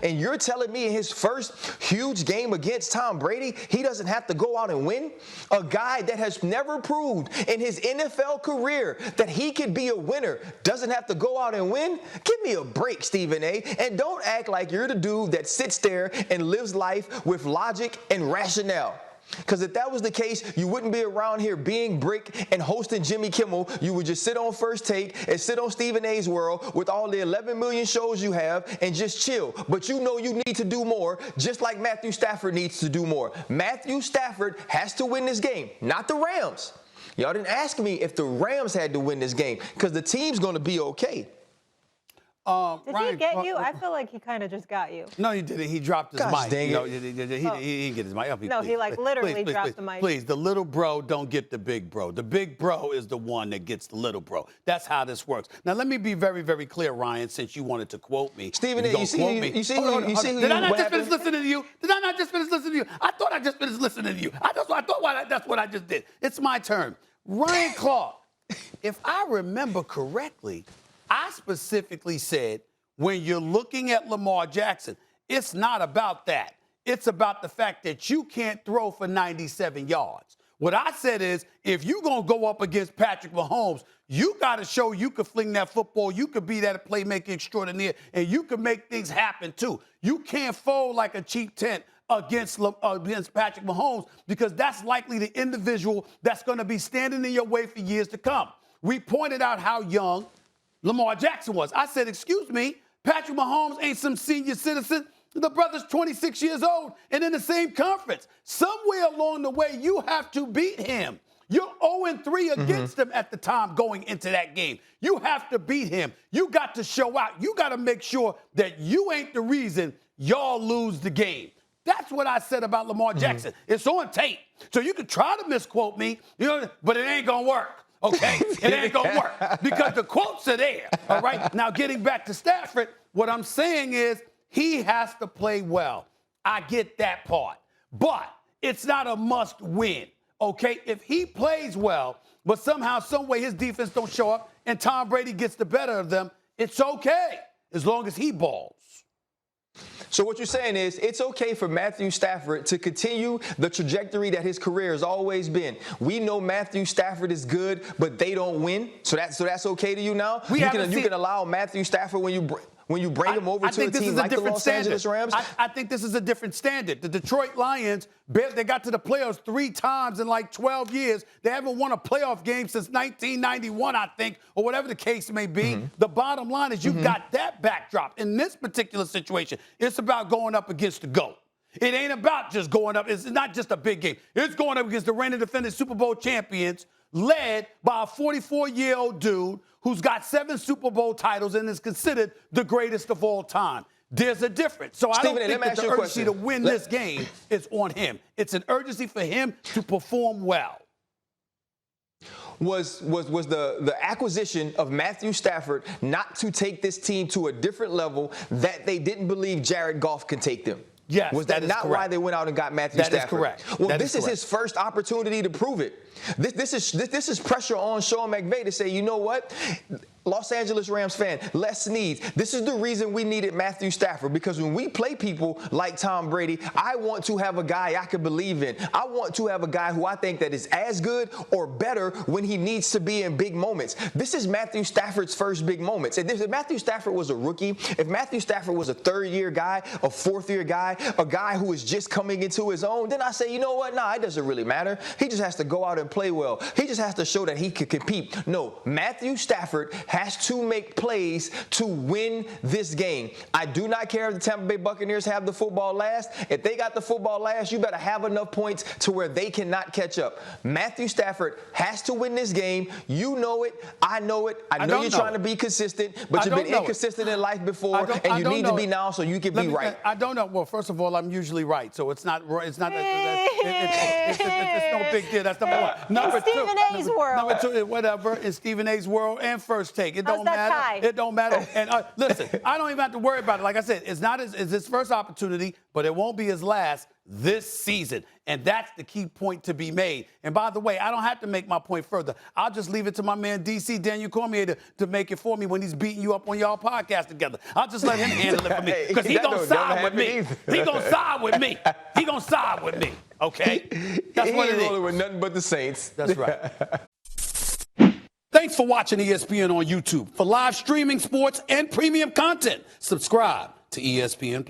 and you're telling me in his first huge game against Tom Brady, he doesn't have to go out and win? A guy that has never proved in his NFL career that he could be a winner doesn't have to go out and win? Give me a break, Stephen A. And don't act like you're the dude that sits there and lives life with logic and rationale. Because if that was the case, you wouldn't be around here being Brick and hosting Jimmy Kimmel. You would just sit on First Take and sit on Stephen A's World with all the 11 million shows you have and just chill. But you know you need to do more, just like Matthew Stafford needs to do more. Matthew Stafford has to win this game, not the Rams. Y'all didn't ask me if the Rams had to win this game, because the team's going to be okay. Did he get you? I feel like he kind of just got you. No, he didn't. He dropped his mic. Dang it. He didn't get his mic. No, he literally dropped the mic. Please, the little bro don't get the big bro. The big bro is the one that gets the little bro. That's how this works. Now, let me be very, very clear, Ryan, since you wanted to quote me. Stephen A., you see Did I not just finish listening to you? Did I not just finish listening to you? I thought I just finished listening to you. That's what I just did. It's my turn. Ryan Clark, if I remember correctly, I specifically said, when you're looking at Lamar Jackson, it's not about that. It's about the fact that you can't throw for 97 yards. What I said is, if you're going to go up against Patrick Mahomes, you got to show you can fling that football, you could be that playmaker extraordinaire, and you can make things happen too. You can't fold like a cheap tent against Patrick Mahomes, because that's likely the individual that's going to be standing in your way for years to come. We pointed out how young Lamar Jackson was. I said, excuse me, Patrick Mahomes ain't some senior citizen. The brother's 26 years old and in the same conference. Somewhere along the way, you have to beat him. You're 0-3 against him at the time going into that game. You have to beat him. You got to show out. You got to make sure that you ain't the reason y'all lose the game. That's what I said about Lamar Jackson. It's on tape. So you can try to misquote me, but it ain't going to work. Okay? It ain't going to work because the quotes are there. All right? Now, getting back to Stafford, what I'm saying is he has to play well. I get that part. But it's not a must win. Okay? If he plays well, but somehow, some way his defense don't show up and Tom Brady gets the better of them, it's okay as long as he balls. So what you're saying is it's okay for Matthew Stafford to continue the trajectory that his career has always been. We know Matthew Stafford is good, but they don't win. So that's okay to you now? You can allow Matthew Stafford when you bring him over to a team like the Los Angeles Rams? I think this is a different standard. The Detroit Lions, they got to the playoffs 3 times in like 12 years. They haven't won a playoff game since 1991, I think, or whatever the case may be. The bottom line is you got that backdrop. In this particular situation, it's about going up against the GOAT. It ain't about just going up. It's not just a big game. It's going up against the reigning defending Super Bowl champions, led by a 44-year-old dude who's got 7 Super Bowl titles and is considered the greatest of all time. There's a difference. So I don't think that the urgency to win this game is on him. It's an urgency for him to perform well. Was the acquisition of Matthew Stafford not to take this team to a different level that they didn't believe Jared Goff could take them? Yes, was that not why they went out and got Matthew Stafford? That is correct. Well, this is his first opportunity to prove it. This is pressure on Sean McVay to say, you know what? Los Angeles Rams fan, Les Snead, this is the reason we needed Matthew Stafford, because when we play people like Tom Brady, I want to have a guy I can believe in. I want to have a guy who I think that is as good or better when he needs to be in big moments. This is Matthew Stafford's first big moments. If Matthew Stafford was a rookie, if Matthew Stafford was a 3rd-year guy, a 4th-year guy, a guy who is just coming into his own, then I say, you know what? Nah, it doesn't really matter. He just has to go out and play well. He just has to show that he can compete. No, Matthew Stafford has to make plays to win this game. I do not care if the Tampa Bay Buccaneers have the football last. If they got the football last, you better have enough points to where they cannot catch up. Matthew Stafford has to win this game. You know it. I know it. I know you're trying to be consistent, but you've been inconsistent in life before, and you need to be now so you can be right. I don't know. Well, first of all, I'm usually right, so it's not. It's not. It's no big deal. That's number one. Stephen A's world. Number 2, whatever. In Stephen A's world and First take. It How's don't that matter. tie? It don't matter. And listen, I don't even have to worry about it. Like I said, it's his first opportunity, but it won't be his last this season. And that's the key point to be made. And by the way, I don't have to make my point further. I'll just leave it to my man DC, Daniel Cormier, to make it for me when he's beating you up on y'all podcast together. I'll just let him handle it for me. Because he's going to side with me. He's going to side with me. He's going to side with me. Okay? That's what it is. Rolling with nothing but the Saints. That's right. Thanks for watching ESPN on YouTube. For live streaming, sports, and premium content, subscribe to ESPN+.